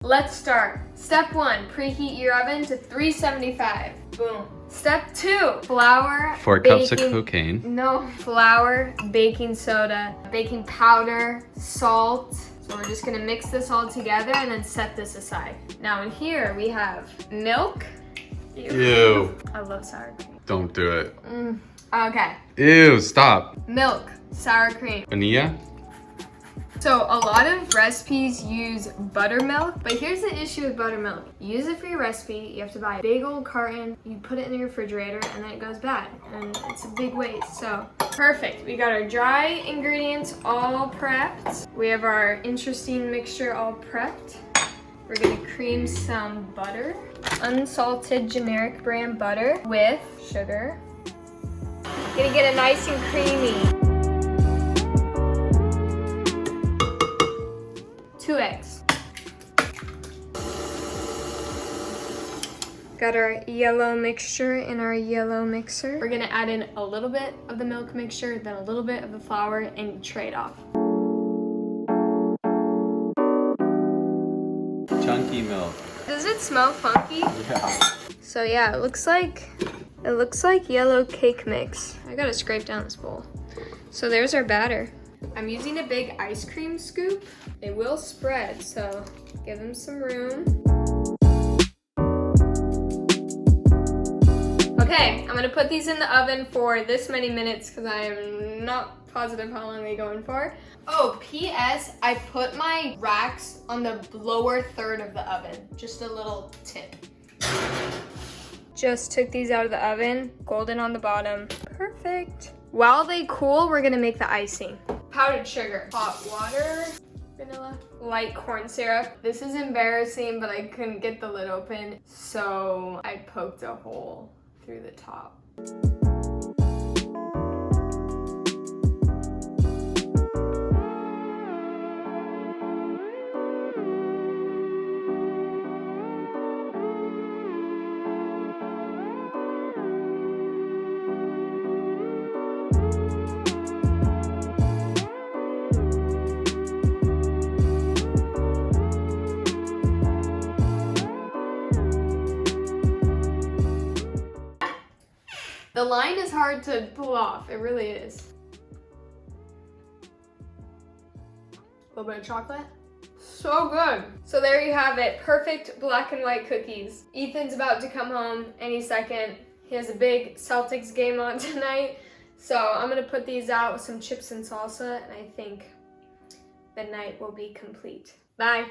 let's start. Step 1, preheat your oven to 375. Boom. Step 2, flour, 4 cups of cocaine. No, flour, baking soda, baking powder, salt. So we're just gonna mix this all together and then set this aside. Now in here we have milk. Ew. I love sour cream. Don't do it. Okay. Ew, stop. Milk, sour cream. Vanilla? So a lot of recipes use buttermilk, but here's the issue with buttermilk. You use it for your recipe, you have to buy a big old carton, you put it in the refrigerator, and then it goes bad, and it's a big waste. So perfect, we got our dry ingredients all prepped. We have our interesting mixture all prepped. We're gonna cream some butter, unsalted generic brand butter with sugar. Gonna get it nice and creamy. 2 eggs. Got our yellow mixture in our yellow mixer. We're gonna add in a little bit of the milk mixture, then a little bit of the flour, and trade off. Chunky milk. Does it smell funky? Yeah. So yeah, it looks like yellow cake mix. I gotta scrape down this bowl. So there's our batter. I'm using a big ice cream scoop. It will spread, so give them some room. Okay, I'm gonna put these in the oven for this many minutes because I am not positive how long they're going for. Oh, P.S. I put my racks on the lower third of the oven. Just a little tip. Just took these out of the oven. Golden on the bottom. Perfect. While they cool, we're gonna make the icing. Powdered sugar, hot water, vanilla, light corn syrup. This is embarrassing, but I couldn't get the lid open, so I poked a hole through the top. The line is hard to pull off, it really is. A little bit of chocolate. So good. So there you have it, perfect black and white cookies. Ethan's about to come home any second. He has a big Celtics game on tonight. So I'm gonna put these out with some chips and salsa, and I think the night will be complete. Bye.